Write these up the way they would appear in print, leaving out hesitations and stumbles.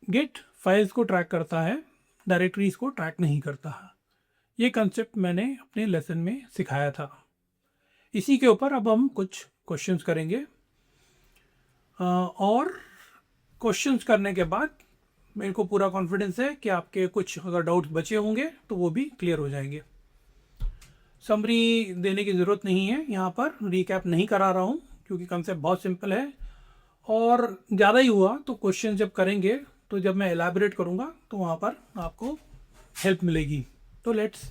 Git files को track करता है, डायरेक्टरीज को ट्रैक नहीं करता है। ये कंसेप्ट मैंने अपने लेसन में सिखाया था। इसी के ऊपर अब हम कुछ क्वेश्चंस करेंगे और क्वेश्चंस करने के बाद मेरे को पूरा कॉन्फिडेंस है कि आपके कुछ अगर डाउट्स बचे होंगे तो वो भी क्लियर हो जाएंगे। समरी देने की ज़रूरत नहीं है, यहाँ पर रिकैप नहीं करा रहा हूँ क्योंकि कंसेप्ट बहुत सिंपल है। और ज़्यादा ही हुआ तो क्वेश्चन जब करेंगे तो जब मैं एलैबोरेट करूँगा तो वहाँ पर आपको हेल्प मिलेगी। तो लेट्स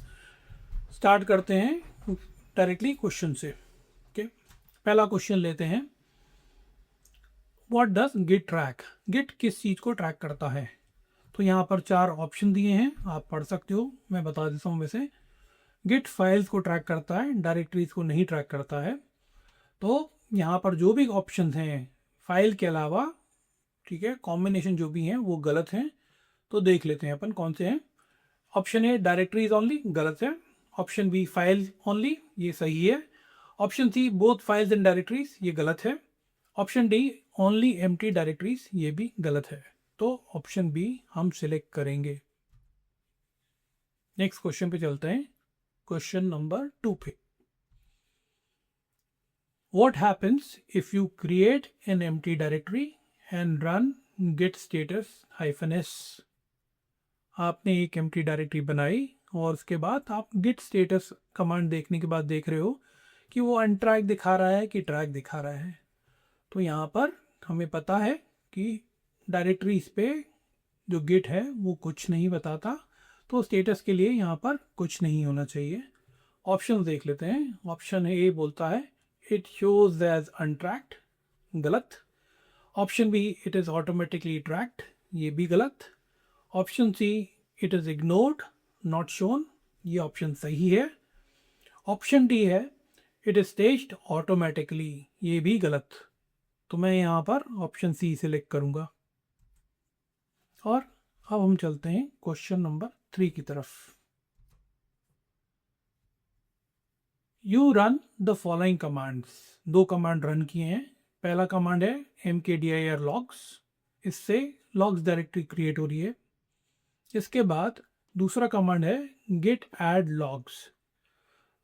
स्टार्ट करते हैं डायरेक्टली क्वेश्चन से। ओके, पहला क्वेश्चन लेते हैं। What does Git track? Git किस चीज़ को ट्रैक करता है? तो यहाँ पर 4 ऑप्शन दिए हैं, आप पढ़ सकते हो, मैं बता देता हूँ। वैसे गिट फाइल्स को ट्रैक करता है, डायरेक्टरीज को नहीं ट्रैक करता है। तो यहाँ पर जो भी ऑप्शन हैं फाइल के अलावा, ठीक है, कॉम्बिनेशन जो भी हैं वो गलत हैं। तो देख लेते हैं अपन कौन से हैं। ऑप्शन ए डायरेक्टरीज ओनली, गलत है। ऑप्शन बी फाइल ओनली, ये सही है। Option C both files and directories, ये गलत है। Option D only empty directories, ये भी गलत है। तो ऑप्शन बी हम सिलेक्ट करेंगे। नेक्स्ट क्वेश्चन पे चलते हैं, क्वेश्चन नंबर 2 पे। What happens if you create an empty directory and run git status -s? आपने एक एम्प्टी डायरेक्टरी बनाई और उसके बाद आप git status कमांड देखने के बाद देख रहे हो कि वो अनट्रैक दिखा रहा है कि ट्रैक दिखा रहा है। तो यहाँ पर हमें पता है कि डायरेक्टरीज पे जो गिट है वो कुछ नहीं बताता, तो स्टेटस के लिए यहाँ पर कुछ नहीं होना चाहिए। ऑप्शन देख लेते हैं। ऑप्शन ए बोलता है इट शोज एज अनट्रैक्ड, गलत। Option B it is automatically tracked, ये भी गलत। Option see it is ignored, not shown, ये ऑप्शन सही है। ऑप्शन डी है इट इज़ स्टेज्ड ऑटोमेटिकली, ये भी गलत। तो मैं यहाँ पर ऑप्शन सी सिलेक्ट करूँगा। और अब हम चलते हैं क्वेश्चन नंबर 3 की तरफ। You run the following commands. 2 command run किए हैं। पहला कमांड है mkdir logs, इससे लॉग्स डायरेक्टरी क्रिएट हो रही है। इसके बाद दूसरा कमांड है git add logs।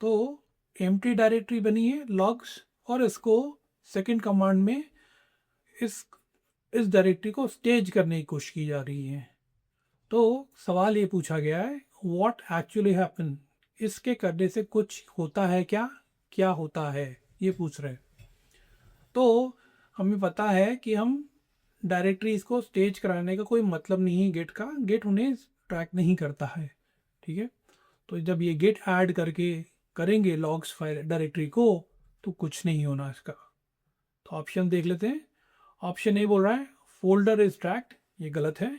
तो एम्प्टी डायरेक्टरी बनी है लॉग्स और इसको सेकंड कमांड में इस डायरेक्टरी को स्टेज करने की कोशिश की जा रही है। तो सवाल ये पूछा गया है व्हाट एक्चुअली हैपन, इसके करने से कुछ होता है क्या, क्या होता है, ये पूछ रहे हैं। तो हमें पता है कि हम डायरेक्टरीज को स्टेज कराने का कोई मतलब नहीं है गिट का, गिट उन्हें ट्रैक नहीं करता है, ठीक है। तो जब ये गिट ऐड करके करेंगे लॉग्स फाइल डायरेक्टरी को तो कुछ नहीं होना इसका। तो ऑप्शन देख लेते हैं। ऑप्शन ए बोल रहा है फोल्डर इज ट्रैक्ड, ये गलत है।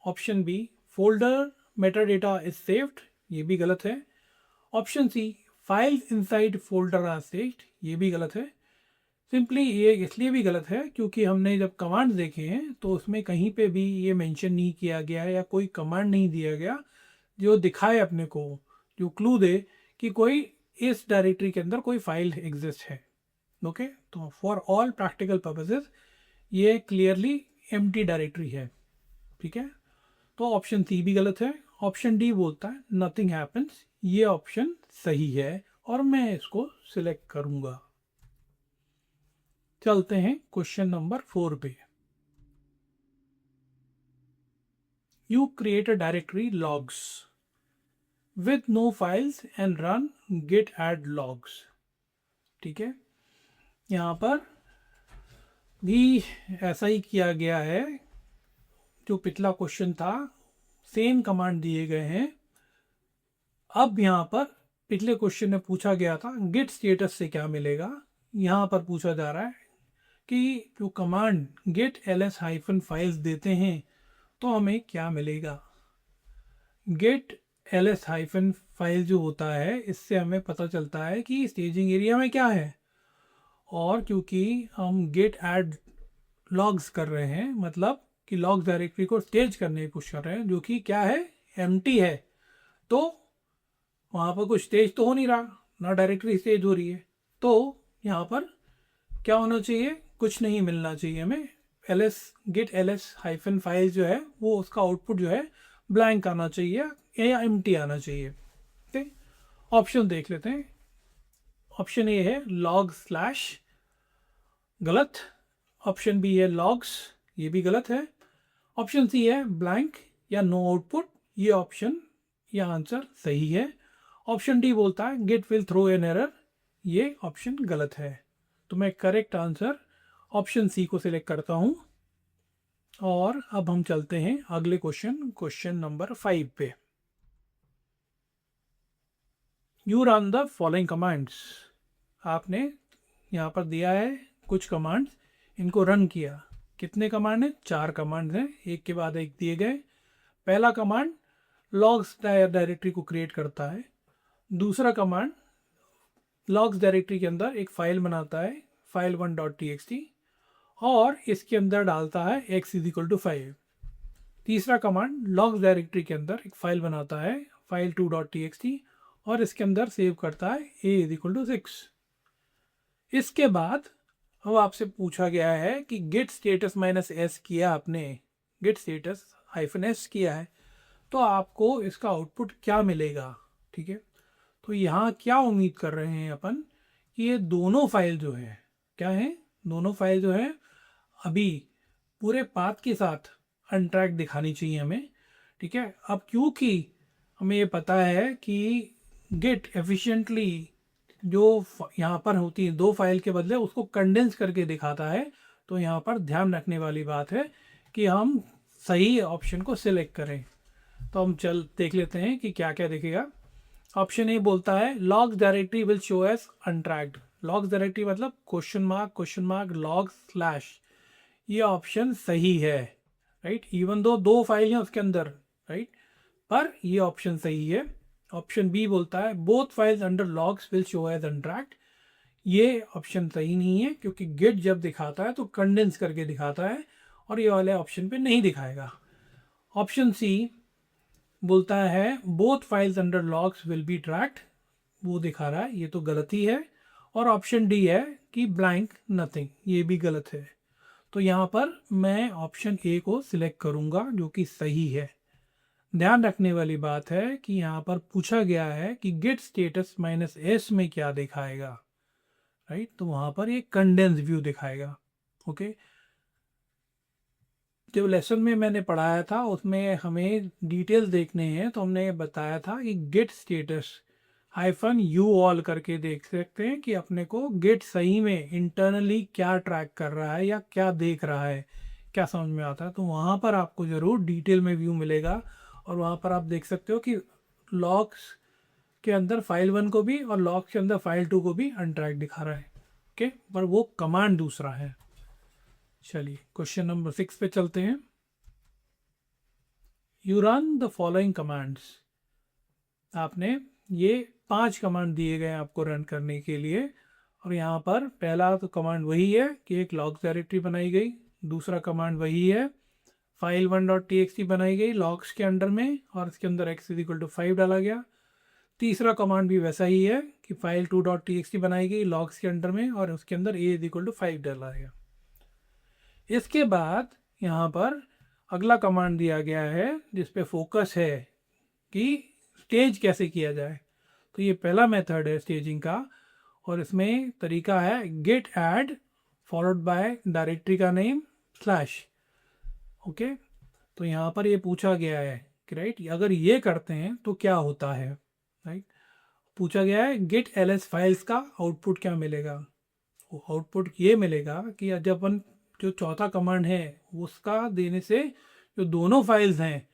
Option B folder metadata is saved, ये भी गलत है। Option C files inside folder are saved, ये भी गलत है। सिंपली ये इसलिए भी गलत है क्योंकि हमने जब कमांड देखे हैं तो उसमें कहीं पे भी ये मेंशन नहीं किया गया है या कोई कमांड नहीं दिया गया जो दिखाए अपने को, जो क्लू दे कि कोई इस डायरेक्टरी के अंदर कोई फाइल एग्जिस्ट है। ओके, तो फॉर ऑल प्रैक्टिकल पर्पसेस ये क्लियरली एम्प्टी डायरेक्टरी है, ठीक है। तो ऑप्शन सी भी गलत है। ऑप्शन डी बोलता है नथिंग हैपन्स, ये ऑप्शन सही है और मैं इसको सिलेक्ट करूंगा। चलते हैं क्वेश्चन नंबर 4 पे। You create a directory logs with no files and run Git add logs, ठीक है। यहाँ पर भी ऐसा ही किया गया है जो पिछला क्वेश्चन था, सेम कमांड दिए गए हैं। अब यहाँ पर पिछले क्वेश्चन में पूछा गया था गिट स्टेटस से क्या मिलेगा, यहाँ पर पूछा जा रहा है कि जो कमांड गिट ls-फाइल्स देते हैं तो हमें क्या मिलेगा। गिट ls-फाइल जो होता है इससे हमें पता चलता है कि स्टेजिंग एरिया में क्या है, और क्योंकि हम गिट ऐड लॉग्स कर रहे हैं मतलब कि लॉग्स डायरेक्टरी को स्टेज करने की कोशिश कर रहे हैं जो कि क्या है, एम्प्टी है। तो वहाँ पर कुछ स्टेज तो हो नहीं रहा, ना डायरेक्टरी स्टेज हो रही है। तो यहाँ पर क्या होना चाहिए, कुछ नहीं मिलना चाहिए हमें, ls git ls hyphen file जो है वो उसका आउटपुट जो है ब्लैंक आना चाहिए या एम्प्टी आना चाहिए। ठीक, ऑप्शन देख लेते हैं। ऑप्शन ए है लॉग स्लैश, गलत। ऑप्शन बी है लॉग्स, ये भी गलत है। ऑप्शन सी है ब्लैंक या नो आउटपुट, ये ऑप्शन या आंसर सही है। ऑप्शन डी बोलता है Git will throw an error, ये ऑप्शन गलत है। तो मैं करेक्ट आंसर ऑप्शन सी को सिलेक्ट करता हूं। और अब हम चलते हैं अगले क्वेश्चन नंबर 5 पे। You run the following commands. आपने यहाँ पर दिया है कुछ कमांड्स, इनको रन किया। कितने कमांड हैं? 4 कमांड हैं, एक के बाद एक दिए गए। पहला कमांड लॉग्स डायरेक्टरी को क्रिएट करता है। दूसरा कमांड लॉग्स डायरेक्टरी के अंदर एक फाइल बनाता है file1.txt और इसके अंदर डालता है x इज इक्वल टू 5। तीसरा कमांड लॉग्स डायरेक्टरी के अंदर एक फाइल बनाता है file2.txt और इसके अंदर सेव करता है a इज इक्वल टू 6। इसके बाद अब आपसे पूछा गया है कि गेट स्टेटस -s किया आपने, गेट स्टेटस -s किया है, तो आपको इसका आउटपुट क्या मिलेगा। ठीक है, तो यहाँ क्या उम्मीद कर रहे हैं अपन कि ये दोनों फाइल जो है क्या है, दोनों फाइल जो है अभी पूरे पाथ के साथ अनट्रैक दिखानी चाहिए हमें। ठीक है, अब क्योंकि हमें ये पता है कि गेट एफिशिएंटली जो यहाँ पर होती है 2 फाइल के बदले उसको कंडेंस करके दिखाता है, तो यहाँ पर ध्यान रखने वाली बात है कि हम सही ऑप्शन को सिलेक्ट करें। तो हम चल देख लेते हैं कि क्या क्या दिखेगा। ऑप्शन ए बोलता है logs directory will show as untracked. Logs directory मतलब क्वेश्चन मार्क लॉग स्लैश, ये ऑप्शन सही है, राइट। इवन दो 2 फाइल हैं उसके अंदर, राइट, पर ये ऑप्शन सही है। ऑप्शन बी बोलता है both files under logs will show as untracked, ये ऑप्शन सही नहीं है क्योंकि गेट जब दिखाता है तो कंडेंस करके दिखाता है और ये वाले ऑप्शन पे नहीं दिखाएगा। ऑप्शन सी बोलता है both files under logs will be tracked, वो दिखा रहा है, ये तो गलत ही है। और ऑप्शन डी है कि ब्लैंक नथिंग, ये भी गलत है। तो यहाँ पर मैं ऑप्शन ए को सिलेक्ट करूँगा जो कि सही है। ध्यान रखने वाली बात है कि यहाँ पर पूछा गया है कि गेट स्टेटस -s में क्या दिखाएगा, राइट, तो वहाँ पर ये कंडेंस व्यू दिखाएगा। ओके, जो लेसन में मैंने पढ़ाया था उसमें हमें डिटेल्स देखने हैं, तो हमने बताया था कि गेट स्टेटस -u ऑल करके देख सकते हैं कि अपने को गेट सही में इंटरनली क्या ट्रैक कर रहा है या क्या देख रहा है, क्या समझ में आता है। तो वहाँ पर आपको ज़रूर डिटेल में व्यू मिलेगा और वहाँ पर आप देख सकते हो कि लॉग्स के अंदर फाइल 1 को भी और लॉग्स के अंदर फाइल 2 को भी अनट्रैक दिखा रहा है। ओके, पर वो कमांड दूसरा है। चलिए क्वेश्चन नंबर 6 पे चलते हैं। You run the following commands. आपने ये 5 कमांड दिए गए आपको रन करने के लिए और यहाँ पर पहला तो कमांड वही है कि एक लॉग्स डायरेक्टरी बनाई गई। दूसरा कमांड वही है file1.txt बनाई गई लॉग्स के अंडर में और इसके अंदर x इज इक्वल टू 5 डाला गया। तीसरा कमांड भी वैसा ही है कि file2.txt बनाई गई लॉग्स के अंडर में और उसके अंदर a इज इक्वल टू 5 डाला गया। इसके बाद यहाँ पर अगला कमांड दिया गया है जिस पे फोकस है कि स्टेज कैसे किया जाए। तो ये पहला मेथड है स्टेजिंग का और इसमें तरीका है Git add followed by directory का नेम स्लैश। ओके, तो यहाँ पर ये पूछा गया है कि राइट अगर ये करते हैं तो क्या होता है, राइट। पूछा गया है गेट ls फाइल्स का आउटपुट क्या मिलेगा। आउटपुट ये मिलेगा कि जब अपन जो चौथा कमांड है उसका देने से जो दोनों फाइल्स हैं,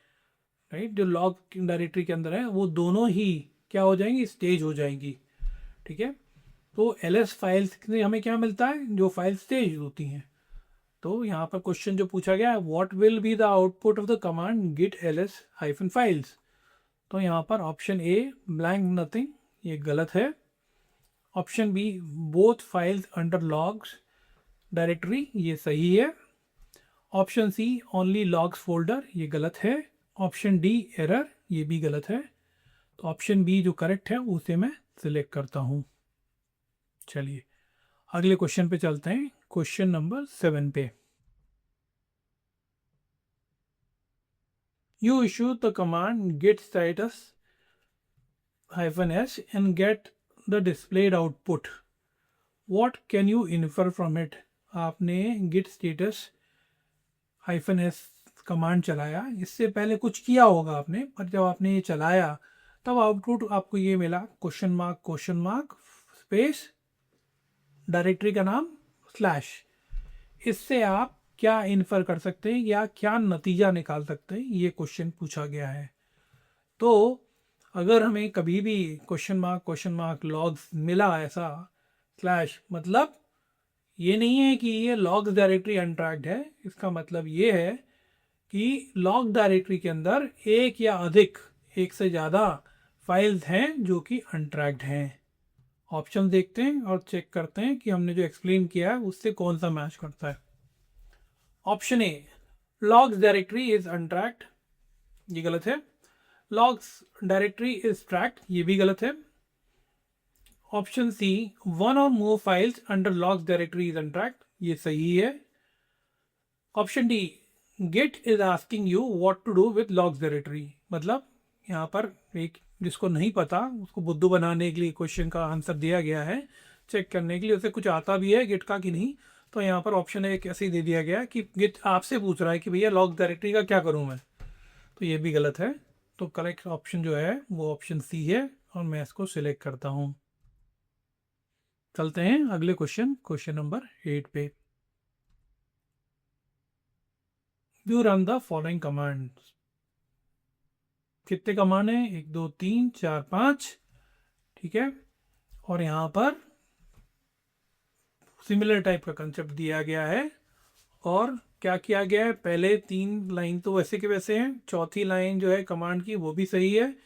राइट, जो लॉग डायरेक्टरी के अंदर है वो दोनों ही क्या हो जाएंगी, स्टेज हो जाएंगी। ठीक है, तो ls फाइल्स से हमें क्या मिलता है, जो फाइल स्टेज होती हैं। तो यहाँ पर क्वेश्चन जो पूछा गया है what will be the output of the command Git ls hyphen files, तो यहाँ पर ऑप्शन ए ब्लैंक नथिंग, ये गलत है। Option B both files under logs directory, ये सही है। Option C only logs folder, ये गलत है। ऑप्शन डी एरर, ये भी गलत है। तो ऑप्शन बी जो करेक्ट है उसे मैं सिलेक्ट करता हूँ। चलिए अगले क्वेश्चन पे चलते हैं, क्वेश्चन नंबर 7 पे। You issue the command git status -s and get the displayed output. What can you infer from it? आपने git status -s कमांड चलाया, इससे पहले कुछ किया होगा आपने, पर जब आपने ये चलाया तब आउटपुट आपको ये मिला क्वेश्चन मार्क स्पेस डायरेक्टरी का नाम स्लैश। इससे आप क्या इन्फर कर सकते हैं या क्या नतीजा निकाल सकते हैं, ये क्वेश्चन पूछा गया है। तो अगर हमें कभी भी क्वेश्चन मार्क लॉग्स मिला ऐसा स्लैश, मतलब ये नहीं है कि ये लॉग्स डायरेक्टरी अनट्रैक्ड है, इसका मतलब ये है कि लॉग डायरेक्टरी के अंदर एक या अधिक, एक से ज़्यादा फाइल्स हैं जो कि अनट्रैक्ड हैं। ऑप्शन देखते हैं और चेक करते हैं कि हमने जो एक्सप्लेन किया है उससे कौन सा मैच करता है। Option A, logs directory is untracked, ये गलत है। लॉग्स डायरेक्टरी इज ट्रैक्ड, ये भी गलत है। Option C, one or more files under logs directory is untracked, ये सही है। Option D, git is asking you what to do with logs directory, मतलब यहाँ पर एक जिसको नहीं पता उसको बुद्धू बनाने के लिए क्वेश्चन का आंसर दिया गया है, चेक करने के लिए उसे कुछ आता भी है गिट का कि नहीं। तो यहाँ पर ऑप्शन एक ऐसे ही दे दिया गया कि गिट आपसे पूछ रहा है कि भैया लॉग डायरेक्टरी का क्या करूँ मैं, तो ये भी गलत है। तो करेक्ट ऑप्शन जो है वो ऑप्शन सी है और मैं इसको सिलेक्ट करता हूँ। चलते हैं अगले क्वेश्चन नंबर 8 पे। You run the following command. कितने कमांड है? 1 2 3 4 5, ठीक है। और यहाँ पर सिमिलर टाइप का कंसेप्ट दिया गया है और क्या किया गया है, पहले 3 लाइन तो वैसे के वैसे हैं, चौथी लाइन जो है कमांड की वो भी सही है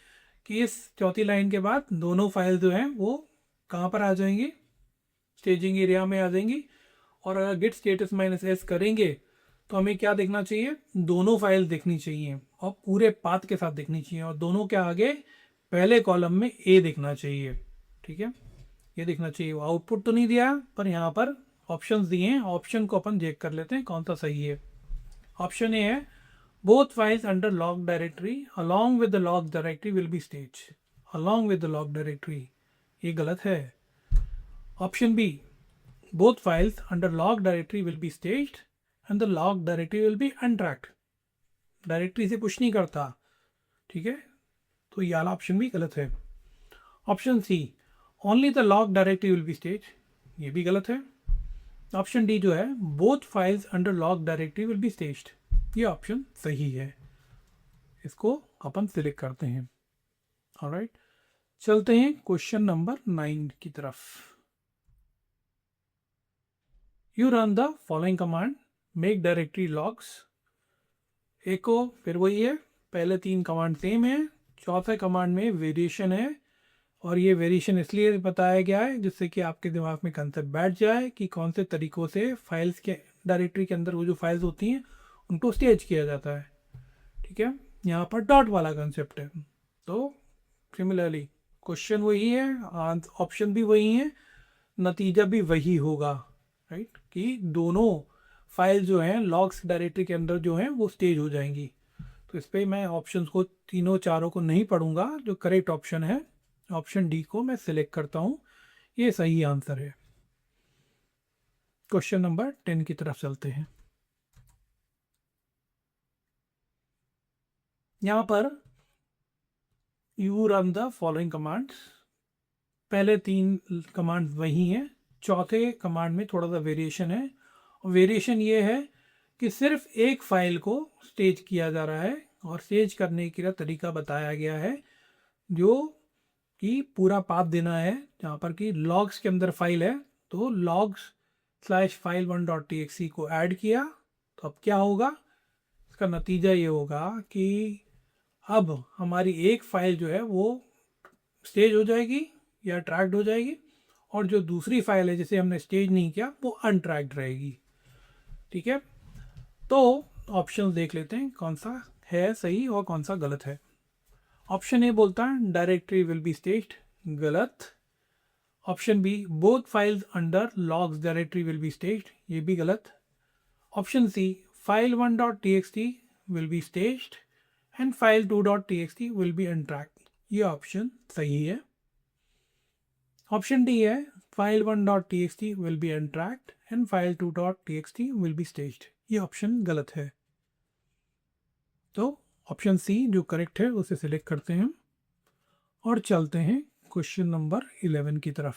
कि इस चौथी लाइन के बाद दोनों फाइल जो हैं वो कहाँ पर आ जाएंगी, स्टेजिंग एरिया में आ जाएंगी। और अगर गिट स्टेटस -s करेंगे तो हमें क्या देखना चाहिए, दोनों फाइल देखनी चाहिए और पूरे पाथ के साथ देखनी चाहिए, और दोनों के आगे पहले कॉलम में ए देखना चाहिए, ठीक है। ये देखना चाहिए, आउटपुट तो नहीं दिया पर यहाँ पर ऑप्शंस दिए हैं, ऑप्शन को अपन चेक कर लेते हैं कौन सा सही है। ऑप्शन ए है, both files under log directory along with the log directory will be stage, along with the log directory, ये गलत है। Option B, both files under log directory will be staged and the log directory will be untracked, directory से push नहीं करता, ठीक है, तो ये वाला ऑप्शन भी गलत है। Option C, only the log directory will be stage, ये भी गलत है। ऑप्शन डी जो है, both files under log directory will be staged, ये ऑप्शन सही है, इसको अपन सिलेक्ट करते हैं। ऑलराइट, चलते हैं क्वेश्चन नंबर 9 की तरफ। You run the following command, make directory logs. Echo फिर वही है, पहले 3 कमांड सेम है, चौथे कमांड में वेरिएशन है, और ये वेरिएशन इसलिए बताया गया है जिससे कि आपके दिमाग में कंसेप्ट बैठ जाए कि कौन से तरीक़ों से फाइल्स के डायरेक्टरी के अंदर वो जो फाइल्स होती हैं उनको स्टेज किया जाता है, ठीक है। यहाँ पर डॉट वाला कंसेप्ट है, तो सिमिलरली क्वेश्चन वही है, ऑप्शन भी वही है, नतीजा भी वही होगा, राइट, कि दोनों फाइल जो हैं लॉग्स डायरेक्टरी के अंदर जो हैं वो स्टेज हो जाएंगी। तो इस पर मैं ऑप्शंस को तीनों चारों को नहीं पढ़ूंगा, जो करेक्ट ऑप्शन है ऑप्शन डी को मैं सिलेक्ट करता हूँ, ये सही आंसर है। क्वेश्चन नंबर 10 की तरफ चलते हैं। यहाँ पर you run the following commands, पहले 3 कमांड्स वही हैं, चौथे कमांड में थोड़ा सा वेरिएशन है, और वेरिएशन ये है कि सिर्फ एक फाइल को स्टेज किया जा रहा है, और स्टेज करने का तरीका बताया गया है जो कि पूरा पाथ देना है, जहाँ पर कि लॉग्स के अंदर फाइल है तो logs/file1.txt को ऐड किया, तो अब क्या होगा, इसका नतीजा ये होगा कि अब हमारी एक फाइल जो है वो स्टेज हो जाएगी या ट्रैक्ड हो जाएगी, और जो दूसरी फाइल है जिसे हमने स्टेज नहीं किया वो अनट्रैक्ड रहेगी, ठीक है। तो ऑप्शन देख लेते हैं कौन सा है सही और कौन सा गलत है। ऑप्शन ए बोलता है डायरेक्टरी विल बी स्टेज्ड, गलत। Option B, both files under logs directory will be staged, ये भी गलत। Option C, file1.txt will be staged, and file 2.txt will be untracked. ये ऑप्शन सही है। ऑप्शन डी है file 1.txt will be untracked and file 2.txt will be staged. ये option गलत है। तो ऑप्शन सी जो करेक्ट है उसे सिलेक्ट करते हैं और चलते हैं क्वेश्चन नंबर 11 की तरफ।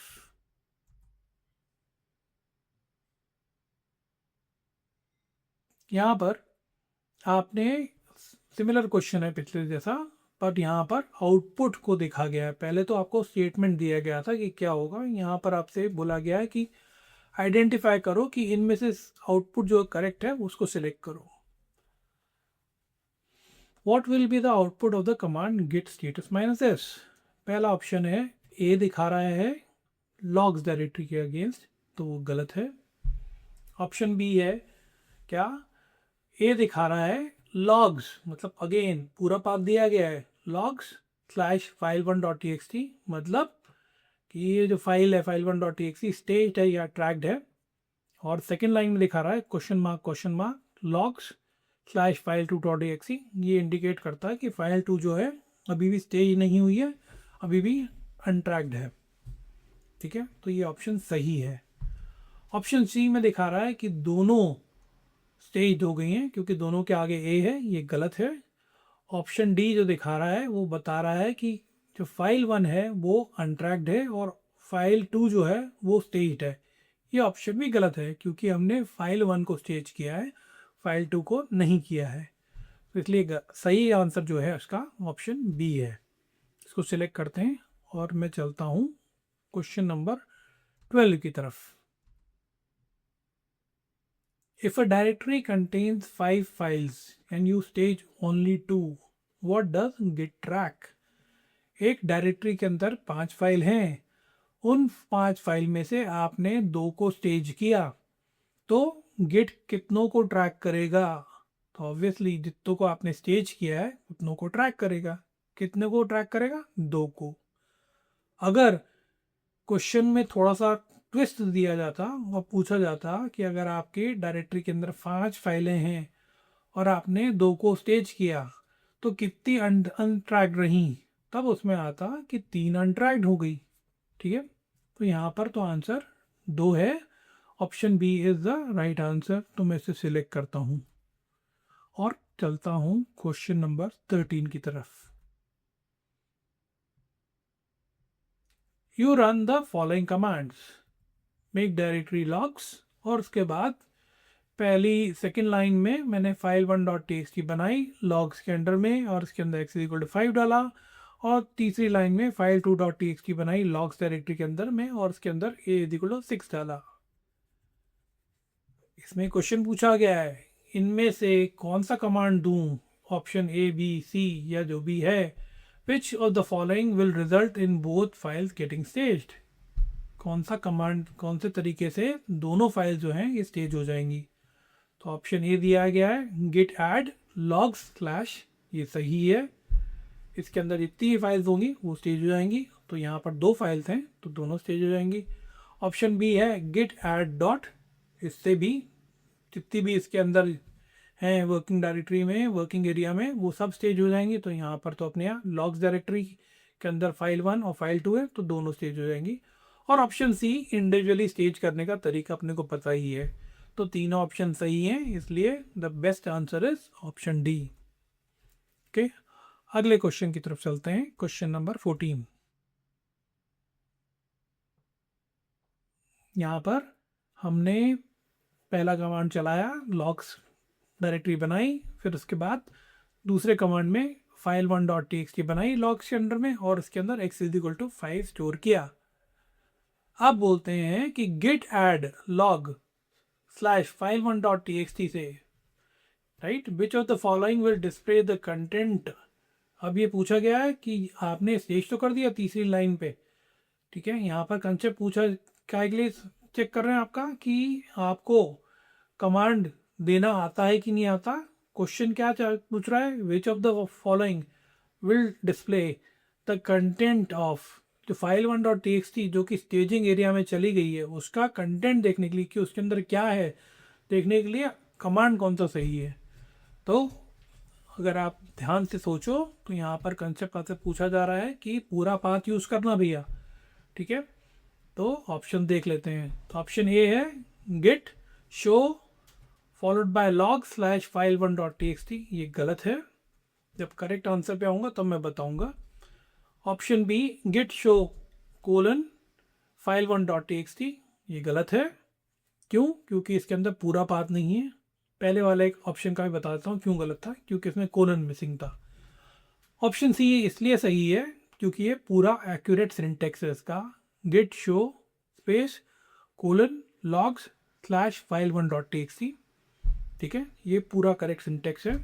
यहाँ पर आपने सिमिलर क्वेश्चन है पिछले जैसा, बट यहाँ पर आउटपुट को देखा गया है। पहले तो आपको स्टेटमेंट दिया गया था कि क्या होगा, यहाँ पर आपसे बोला गया है कि आइडेंटिफाई करो कि इनमें से आउटपुट जो करेक्ट है उसको सिलेक्ट करो। What will be the output of the command Git status -s। पहला ऑप्शन है ए दिखा रहा है लॉग्स डायरेक्टरी के अगेंस्ट, तो वो गलत है। ऑप्शन बी है क्या ए दिखा रहा है लॉग्स, मतलब अगेन पूरा पाथ दिया गया है लॉग्स स्लैश फाइल 1.txt, मतलब कि ये जो फाइल है फाइल 1.txt स्टेज्ड है या ट्रैक्ड है। और सेकेंड लाइन में दिखा रहा है question mark logs slash file 2.txt। ये इंडिकेट करता है कि फाइल 2 जो है अभी भी स्टेज नहीं हुई है, अभी भी अनट्रैक्ड है। ठीक है, तो ये ऑप्शन सही है। ऑप्शन सी में दिखा रहा है कि दोनों स्टेज हो गई हैं क्योंकि दोनों के आगे ए है, ये गलत है। ऑप्शन डी जो दिखा रहा है वो बता रहा है कि जो फाइल 1 है वो अनट्रैक्ड है और फाइल 2 जो है वो स्टेज्ड है। ये ऑप्शन भी गलत है क्योंकि हमने फाइल 1 को स्टेज किया है, फाइल 2 को नहीं किया है। तो इसलिए सही आंसर जो है उसका ऑप्शन बी है। इसको सिलेक्ट करते हैं और मैं चलता हूँ क्वेश्चन नंबर 12 की तरफ। If a directory contains 5 files and you stage only 2, what does git track? एक डायरेक्टरी के अंदर 5 फाइल हैं, उन 5 फाइल में से आपने 2 को स्टेज किया, तो गिट कितनों को ट्रैक करेगा? तो ऑब्वियसली जितनों को आपने स्टेज किया है उतनों को ट्रैक करेगा। कितने को ट्रैक करेगा? 2 को। अगर क्वेश्चन में थोड़ा सा ट्विस्ट दिया जाता और पूछा जाता कि अगर आपके डायरेक्टरी के अंदर 5 फाइलें हैं और आपने 2 को स्टेज किया तो कितनी अनट्रैक्ड रही, तब उसमें आता कि 3 अनट्रैक्ड हो गई। ठीक है, तो यहाँ पर तो आंसर 2 है। Option B is the right answer, तो मैं इसे सिलेक्ट करता हूँ और चलता हूँ क्वेश्चन नंबर 13 की तरफ। You run the following commands, make directory logs, और उसके बाद पहली सेकेंड लाइन में मैंने फाइल 1.txt बनाई लॉग्स के अंडर में और इसके अंदर x=5 डाला, और तीसरी लाइन में फाइल 2.txt बनाई लॉग्स डायरेक्टरी के अंदर में और इसके अंदर a=6 डाला। इसमें क्वेश्चन पूछा गया है इनमें से कौन सा कमांड दूं, ऑप्शन ए बी सी या जो भी है, विच of the following will result in both files getting staged. कौन सा कमांड कौन से तरीके से दोनों फाइल जो हैं ये स्टेज हो जाएंगी। तो ऑप्शन ए दिया गया है गिट ऐड लॉग्स स्लैश, ये सही है। इसके अंदर जितनी फाइल्स होंगी वो स्टेज हो जाएंगी, तो यहाँ पर 2 फाइल्स हैं तो दोनों स्टेज हो जाएंगी। ऑप्शन बी है गिट ऐड डॉट, इससे भी जितनी भी इसके अंदर हैं वर्किंग डायरेक्टरी में वर्किंग एरिया में वो सब स्टेज हो जाएंगी, तो यहाँ पर तो अपने यहाँ लॉग्स डायरेक्टरी के अंदर फाइल 1 और फाइल 2 है तो दोनों स्टेज हो जाएंगी। और ऑप्शन सी इंडिविजुअली स्टेज करने का तरीका अपने को पता ही है, तो तीनों ऑप्शन सही हैं, इसलिए the best answer is option D. Okay, अगले क्वेश्चन की तरफ चलते हैं, क्वेश्चन नंबर 14। यहाँ पर हमने पहला कमांड चलाया लॉग्स डायरेक्टरी बनाई, फिर उसके बाद दूसरे कमांड में फाइल 1.txt बनाई लॉग्स के अंडर में और उसके अंदर x=5 स्टोर किया। अब बोलते हैं कि Git add log slash file 1.txt से, right, which of the following will display the content. अब ये पूछा गया है कि आपने स्टेज तो कर दिया तीसरी लाइन पे, ठीक है, यहाँ पर कंसेप्ट पूछा क्या के लिए चेक कर रहे हैं आपका कि आपको कमांड देना आता है कि नहीं आता। क्वेश्चन क्या पूछ रहा है, विच of the following will display the content of जो फाइल 1.txt जो कि स्टेजिंग एरिया में चली गई है उसका कंटेंट देखने के लिए कि उसके अंदर क्या है देखने के लिए कमांड कौन सा सही है। तो अगर आप ध्यान से सोचो तो यहाँ पर कंसेप्ट आपसे पूछा जा रहा है कि पूरा पाथ यूज़ करना भैया, ठीक है। तो ऑप्शन देख लेते हैं। तो ऑप्शन ए है Git show followed by log slash file one dot T X T, ये गलत है। जब करेक्ट आंसर पे आऊँगा तब मैं बताऊँगा। Option B Git show colon file one dot T X T, ये गलत है। क्यों? क्योंकि इसके अंदर पूरा पाथ नहीं है। पहले वाला एक ऑप्शन का भी बताता हूँ क्यों गलत था, क्योंकि इसमें कोलन मिसिंग था। ऑप्शन सी इसलिए सही है क्योंकि ये पूरा एक्यूरेट सिंटेक्स है इसका, Git show space colon logs slash file one dot T X T, ठीक है, ये पूरा करेक्ट सिंटेक्स है।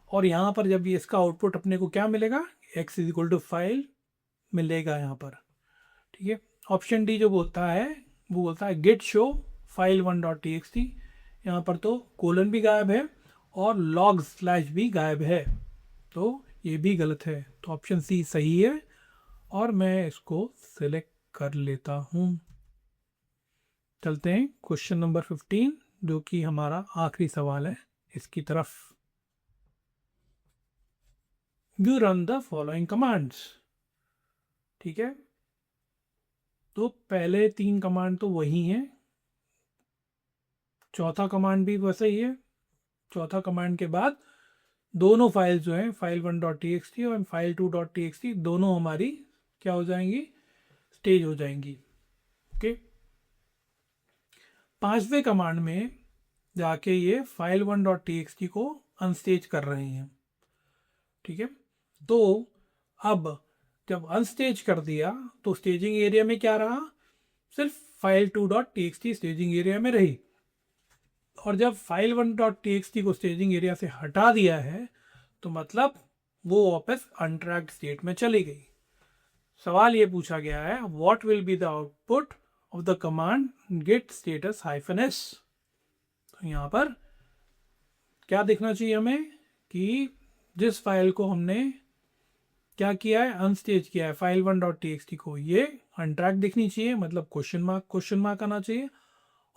और यहाँ पर जब ये इसका आउटपुट अपने को क्या मिलेगा, X is equal to file मिलेगा यहाँ पर, ठीक है। ऑप्शन डी जो बोलता है वो बोलता है Git show file one dot T X T, यहाँ पर तो कोलन भी गायब है और लॉग स्लैश भी गायब है, तो ये भी गलत है। तो ऑप्शन सी सही है और मैं इसको सिलेक्ट कर लेता हूँ। चलते हैं क्वेश्चन नंबर 15 जो कि हमारा आखिरी सवाल है इसकी तरफ। You run the following commands, ठीक है। तो पहले 3 कमांड तो वही हैं, चौथा कमांड भी वैसा ही है। चौथा कमांड के बाद दोनों फाइल जो हैं file one dot T X T और file two dot T X T दोनों हमारी क्या हो जाएंगी, स्टेज हो जाएंगी, ओके। पांचवें कमांड में जाके ये file one dot T X T को अनस्टेज कर रहे हैं, ठीक है। तो अब जब अनस्टेज कर दिया तो स्टेजिंग एरिया में क्या रहा, सिर्फ file two dot T X T staging area में रही। और जब file one dot T X T को स्टेजिंग एरिया से हटा दिया है तो मतलब वो वापस अनट्रैक्ड स्टेट में चली गई। सवाल ये पूछा गया है what will be the output of the command Git status hyphen S. तो यहाँ पर क्या देखना चाहिए हमें कि जिस फाइल को हमने क्या किया है, अनस्टेज किया है file one dot T X T को, ये अनट्रैक्ड दिखनी चाहिए, मतलब क्वेश्चन मार्क आना चाहिए,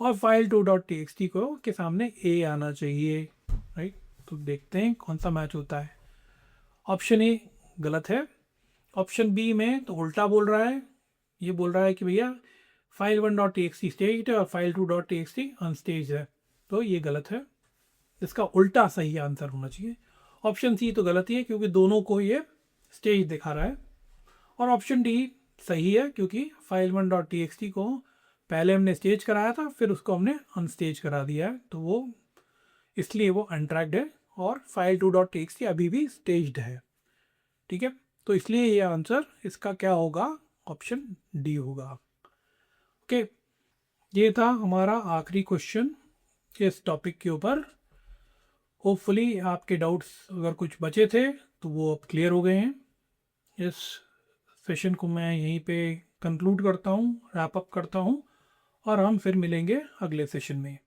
और file two dot T X T को के सामने ए आना चाहिए, राइट। तो देखते हैं कौन सा मैच होता है। ऑप्शन ए गलत है। ऑप्शन बी में तो उल्टा बोल रहा है, ये बोल रहा है कि भैया file one dot T X T stage है और file two dot T X T unstage है, तो ये गलत है। इसका उल्टा सही आंसर होना चाहिए। ऑप्शन सी तो गलत ही है क्योंकि दोनों को ये स्टेज दिखा रहा है। और ऑप्शन डी सही है क्योंकि file one dot T X T को पहले हमने स्टेज कराया था फिर उसको हमने अनस्टेज करा दिया है, तो वो इसलिए वो अनट्रैक्ड है और file two dot T X T अभी भी स्टेज्ड है, ठीक है। तो इसलिए ये आंसर इसका क्या होगा, ऑप्शन डी होगा, ओके। ये था हमारा आखिरी क्वेश्चन इस टॉपिक के ऊपर। होपफुली आपके डाउट्स अगर कुछ बचे थे तो वो अब क्लियर हो गए हैं। इस सेशन को मैं यहीं पे कंक्लूड करता हूँ, रैप अप करता हूँ, और हम फिर मिलेंगे अगले सेशन में।